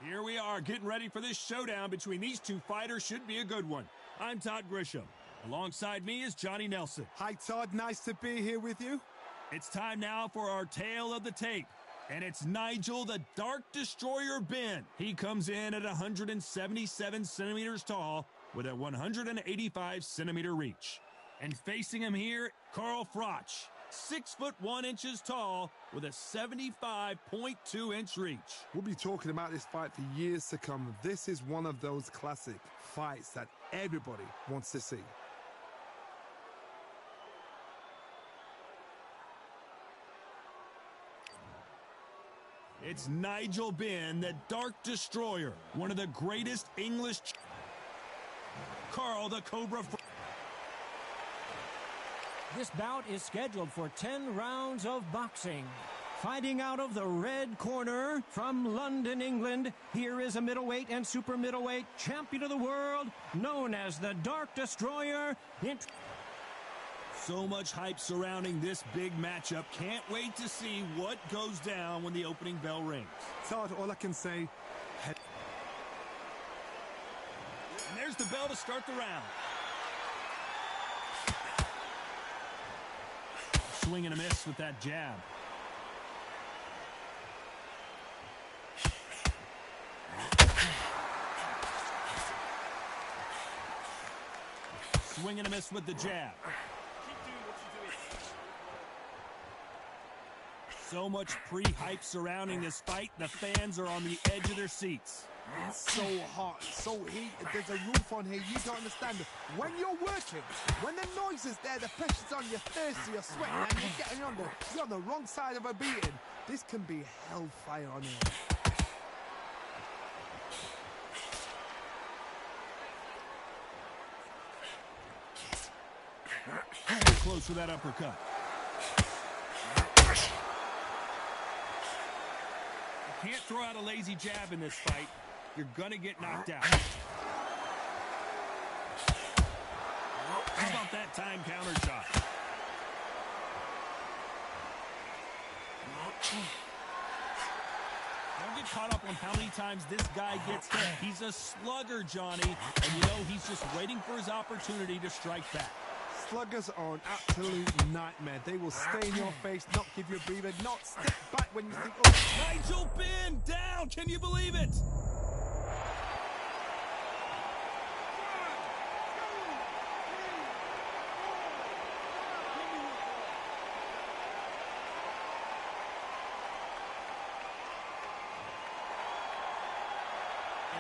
Here we are getting ready for this showdown between these two fighters. Should be a good one. I'm Todd Grisham. Alongside me is Johnny Nelson. Hi, Todd. Nice to be here with you. It's time now for our tale of the tape. And it's Nigel the Dark Destroyer Benn. He comes in at 177 centimeters tall with a 185 centimeter reach. And facing him here, Carl Froch, 6'1" tall with a 75.2-inch reach. We'll be talking about this fight for years to come. This is one of those classic fights that everybody wants to see. It's Nigel Benn, the Dark Destroyer, one of the greatest English. Carl the Cobra. This bout is scheduled for 10 rounds of boxing. Fighting out of the red corner from London, England, here is a middleweight and super middleweight champion of the world, known as the Dark Destroyer. So much hype surrounding this big matchup. Can't wait to see what goes down when the opening bell rings. Todd, all I can say... And there's the bell to start the round. Swing and a miss with that jab. Swing and a miss with the jab. So much pre-hype surrounding this fight. The fans are on the edge of their seats. It's so hot, so heated. There's a roof on here. You don't understand. When you're working, when the noise is there, the pressure's on, you're thirsty, you're sweating, and you're on the wrong side of a beating. This can be hellfire on here. Close with that uppercut. You can't throw out a lazy jab in this fight. You're gonna get knocked out. How about that time counter shot? Don't get caught up on how many times this guy gets hit. He's a slugger, Johnny, and you know he's just waiting for his opportunity to strike back. Sluggers are an absolute nightmare. They will stay in your face, not give you a breather, not step back when you think, oh. Nigel Benn down! Can you believe it?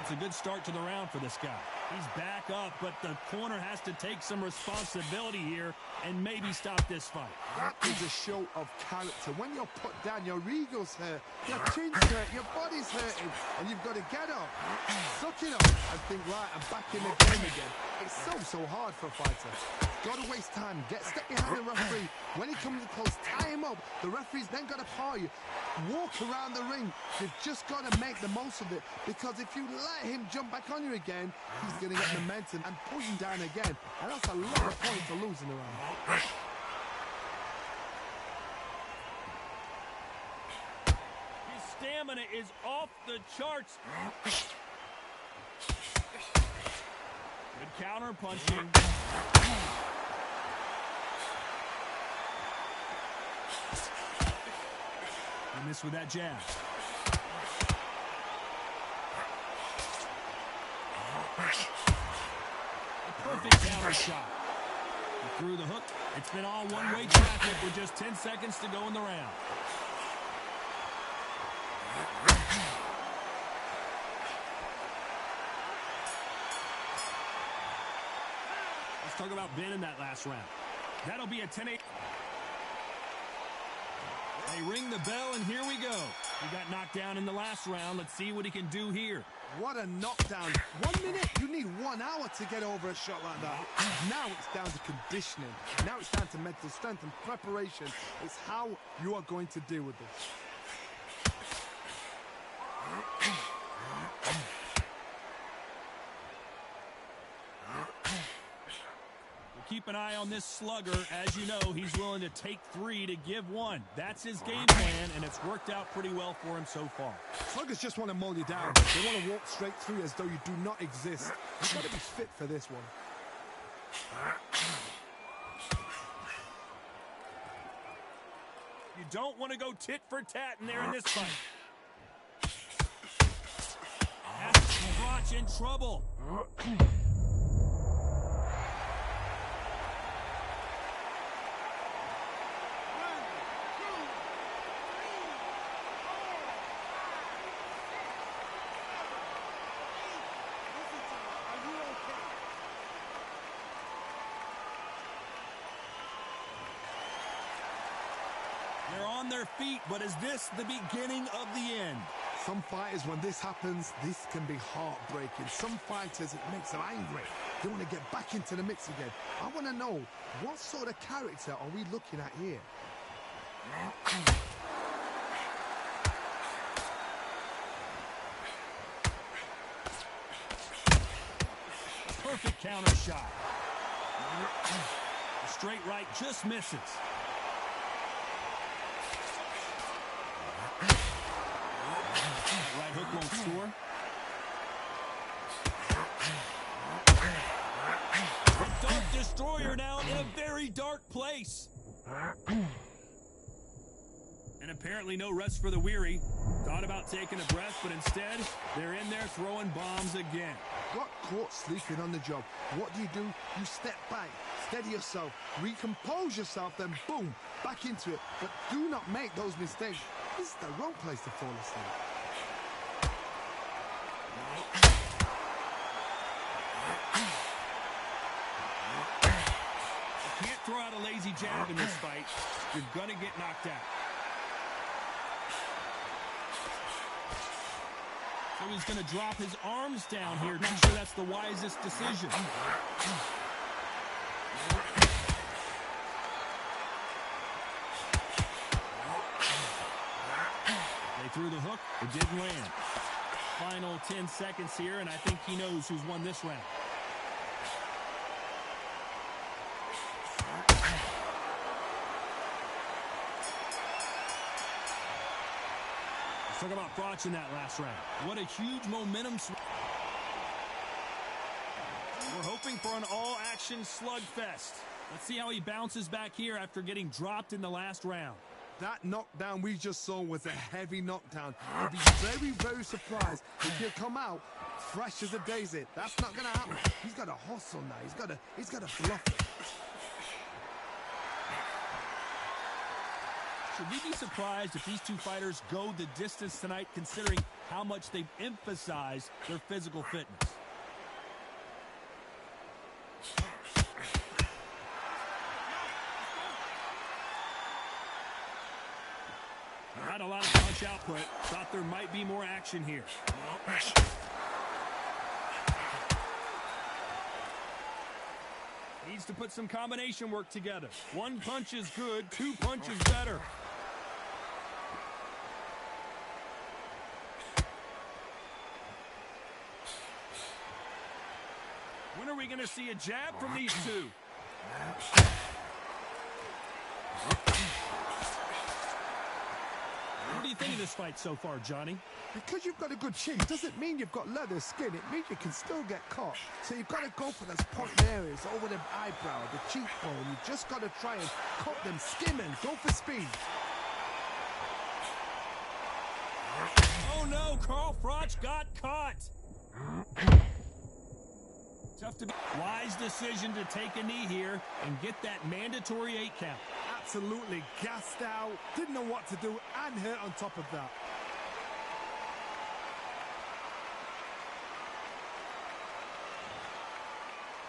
It's a good start to the round for this guy. He's back up, but the corner has to take some responsibility here and maybe stop this fight. That is a show of character. When you're put down, your ego's hurt, your chin's hurt, your body's hurting, and you've got to get up, suck it up, and think, right, I'm back in the game again. It's so hard for a fighter. Got to waste time. Step behind the referee. When he comes close, tie him up. The referee's then got to paw you. Walk around the ring. You've just got to make the most of it, because if you let him jump back on you again, he's going to get momentum and pull you down again. And that's a lot of points to lose in the round. His stamina is off the charts. Good counter punching. He missed with that jab. A perfect counter shot. He threw the hook. It's been all one-way traffic with just 10 seconds to go in the round. Let's talk about Benn in that last round. That'll be a 10-8. They ring the bell, and here we go. He got knocked down in the last round. Let's see what he can do here. What a knockdown. 1 minute, you need 1 hour to get over a shot like that. Now it's down to conditioning. Now it's down to mental strength and preparation. It's how you are going to deal with this. We'll keep an eye on this slugger. As you know, he's willing to take 3 to give 1. That's his game plan, and it's worked out pretty well for him so far. Sluggers just want to mull you down. They want to walk straight through as though you do not exist. You've got to be fit for this one. You don't want to go tit for tat in there in this fight. That's Froch in trouble. They're on their feet, but is this the beginning of the end? Some fighters, when this happens, this can be heartbreaking. Some fighters, it makes them angry. They want to get back into the mix again. I want to know, what sort of character are we looking at here? Perfect counter shot. The straight right just misses. Right hook won't score. Dark Destroyer now in a very dark place. And apparently no rest for the weary. Thought about taking a breath, but instead, they're in there throwing bombs again. Got caught sleeping on the job. What do? You step back, steady yourself, recompose yourself, then boom, back into it. But do not make those mistakes. This is the wrong place to fall asleep. You can't throw out a lazy jab in this fight. You're going to get knocked out. So he's going to drop his arms down here. Not sure that's the wisest decision. They threw the hook. It didn't land. Final 10 seconds here, and I think he knows who's won this round. Let's talk about Froch in that last round. What a huge momentum swing. We're hoping for an all-action slugfest. Let's see how he bounces back here after getting dropped in the last round. That knockdown we just saw was a heavy knockdown. I'd be very, very surprised if he'll come out fresh as a daisy. That's not going to happen. He's got to hustle now. He's got to bluff it. Should we be surprised if these two fighters go the distance tonight, considering how much they've emphasized their physical fitness? Not a lot of punch output. Thought there might be more action here. Needs to put some combination work together. One punch is good, 2 punches better. When are we going to see a jab from these two? What do you think of this fight so far, Johnny? Because you've got a good chin doesn't mean you've got leather skin. It means you can still get caught. So you've got to go for those point areas over the eyebrow, the cheekbone. You just got to try and cut them, skim and go for speed. Oh no, Carl Froch got caught. Tough to be. Wise decision to take a knee here and get that mandatory 8 count. Absolutely gassed out, didn't know what to do, and hurt on top of that.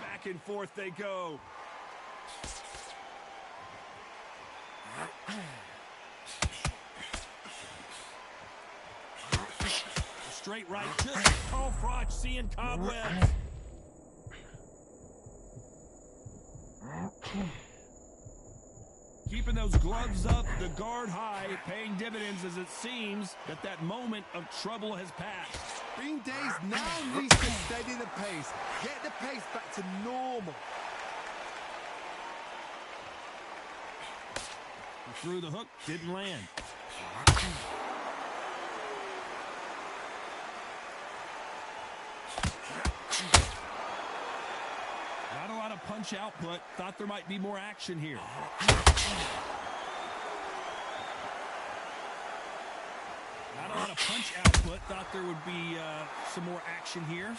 Back and forth they go. Straight right, just Carl Froch seeing cobwebs. Keeping those gloves up, the guard high, paying dividends as it seems that moment of trouble has passed. Green Days now needs to steady the pace, get the pace back to normal. through the hook, didn't land. Not a lot of punch output. Thought there might be more action here. Not a lot of punch output. Thought there would be some more action here.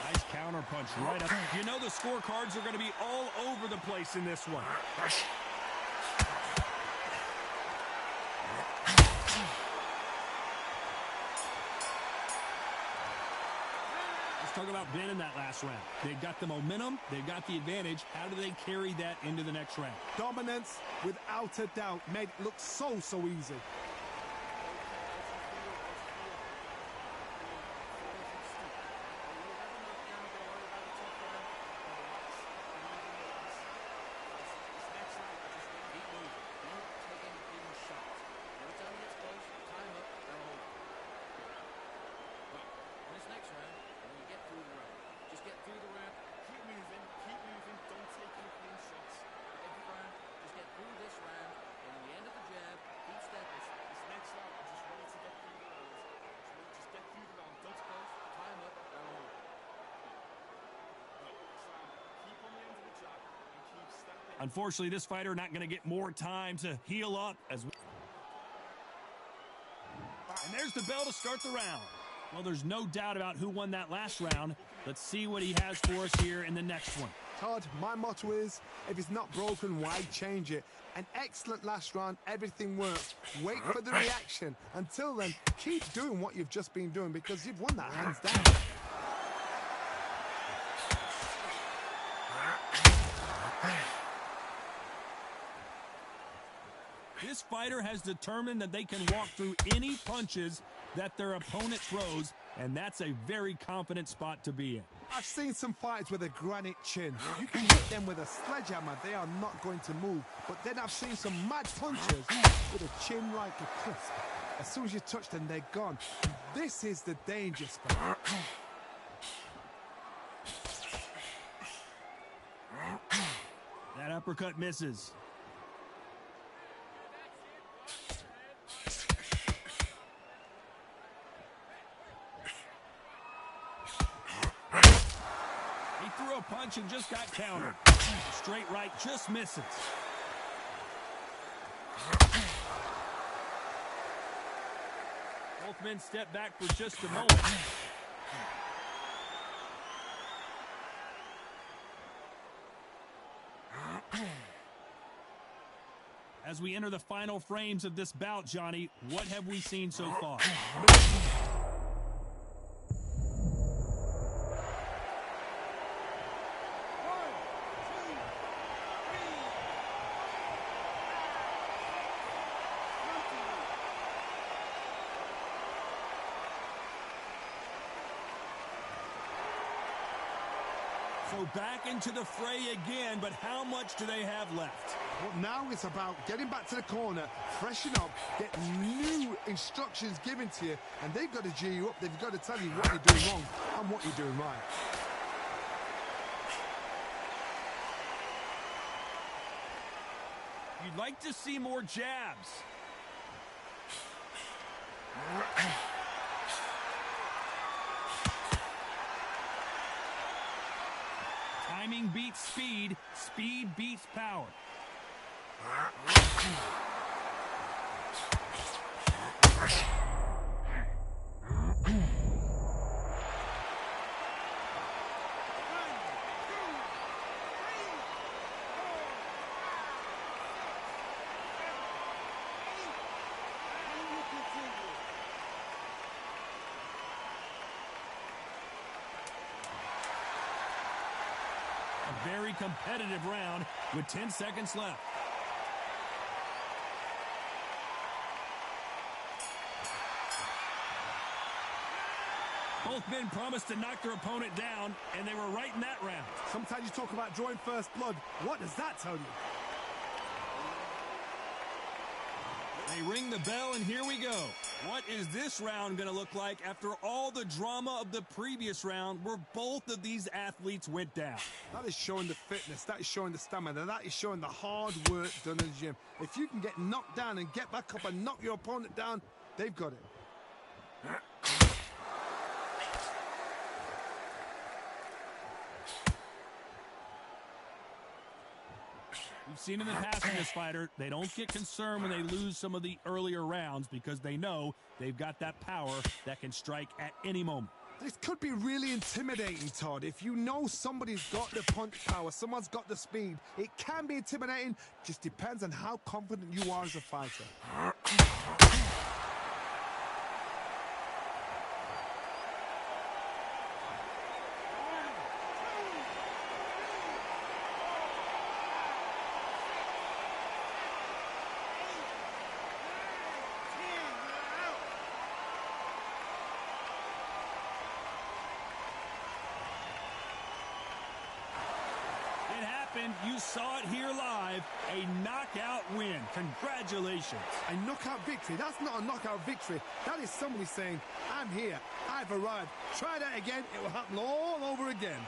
Nice counter punch right up. You know the scorecards are going to be all over the place in this one. Let's talk about Ben in that last round. They've got the momentum. They've got the advantage. How do they carry that into the next round? Dominance, without a doubt, made it look so easy. Unfortunately, this fighter not going to get more time to heal up. And there's the bell to start the round. Well, there's no doubt about who won that last round. Let's see what he has for us here in the next one. Todd, my motto is, if it's not broken, why change it? An excellent last round. Everything works. Wait for the reaction. Until then, keep doing what you've just been doing because you've won that hands down. This fighter has determined that they can walk through any punches that their opponent throws, and that's a very confident spot to be in. I've seen some fighters with a granite chin. You can hit them with a sledgehammer, they are not going to move. But then I've seen some mad punchers with a chin like a crisp. As soon as you touch them, they're gone. This is the danger spot. That uppercut misses. Threw a punch and just got countered. Straight right just misses. Both men step back for just a moment. As we enter the final frames of this bout, Johnny, what have we seen so far? So back into the fray again, but how much do they have left? Well, now it's about getting back to the corner, freshen up, get new instructions given to you, and they've got to G you up. They've got to tell you what you're doing wrong and what you're doing right. You'd like to see more jabs. Timing beats speed. Speed beats power. A very competitive round with 10 seconds left. Both men promised to knock their opponent down, and they were right in that round. Sometimes you talk about drawing first blood. What does that tell you? They ring the bell, and here we go. What is this round going to look like after all the drama of the previous round where both of these athletes went down? That is showing the fitness, that is showing the stamina, that is showing the hard work done in the gym. If you can get knocked down and get back up and knock your opponent down, they've got it. We've seen in the past in this fighter, they don't get concerned when they lose some of the earlier rounds because they know they've got that power that can strike at any moment. This could be really intimidating, Todd. If you know somebody's got the punch power, someone's got the speed, it can be intimidating. Just depends on how confident you are as a fighter. You saw it here live, a knockout win. Congratulations. A knockout victory? That's not a knockout victory. That is somebody saying, I'm here, I've arrived. Try that again, it will happen all over again.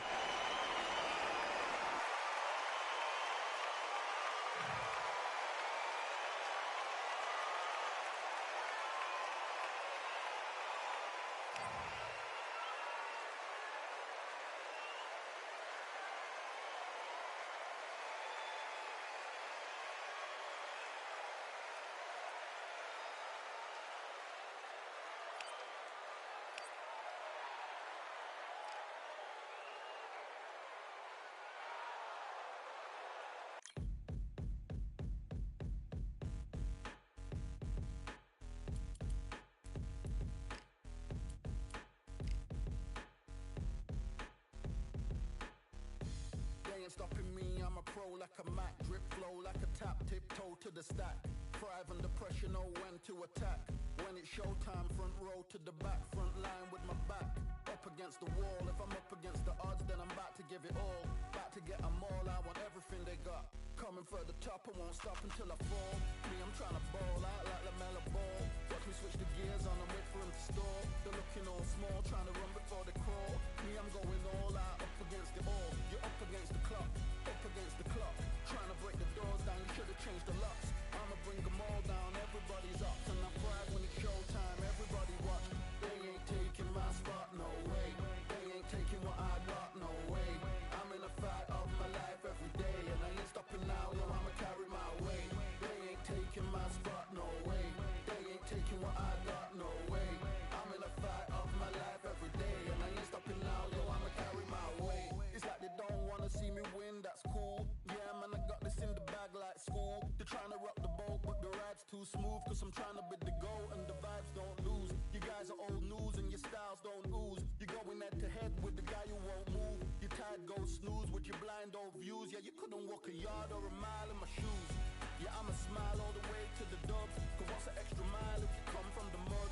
Ain't stopping me, I'm a pro like a Mac. Drip flow like a tap, tiptoe to the stack. Thrive under pressure, know when to attack. When it's showtime, front row to the back. Front line with my back up against the wall. If I'm up against the odds, then I'm about to give it all. About to get them all, I want everything they got. Coming for the top, I won't stop until I fall. Me, I'm trying to ball out like LaMelo Ball. Watch me switch the gears on and wait for him to stall. They're looking all small, trying to run before they crawl. Me, I'm going all out, up against it all. You're up against the clock, up against the clock. Trying to break the doors down, you should have changed the locks. I'ma bring them all down, everybody's up. And I pride when it's showtime, everybody watch. They ain't taking my spot, no way. They ain't taking what I got, no way. I'm in a fight of my life every day, and I ain't stopping now, yo, I'ma carry my weight. They ain't taking my spot, no way. They ain't taking what I got, no way. I'm in a fight of my life every day, and I ain't stopping now, yo, I'ma carry my weight. It's like they don't wanna see me win, that's cool. Yeah, man, I got this in the bag like school. They're trying to rock the boat, but the ride's too smooth. Cause I'm trying to bid the goal, and the vibes don't lose. You guys are old news, and your styles don't ooze. You're going head to head with the guy who won't move. Your tide goes snooze with your blind old views. Yeah, you couldn't walk a yard or a mile in my shoes. Yeah, I'ma smile all the way to the dubs. Cause what's an extra mile if you come from the mud?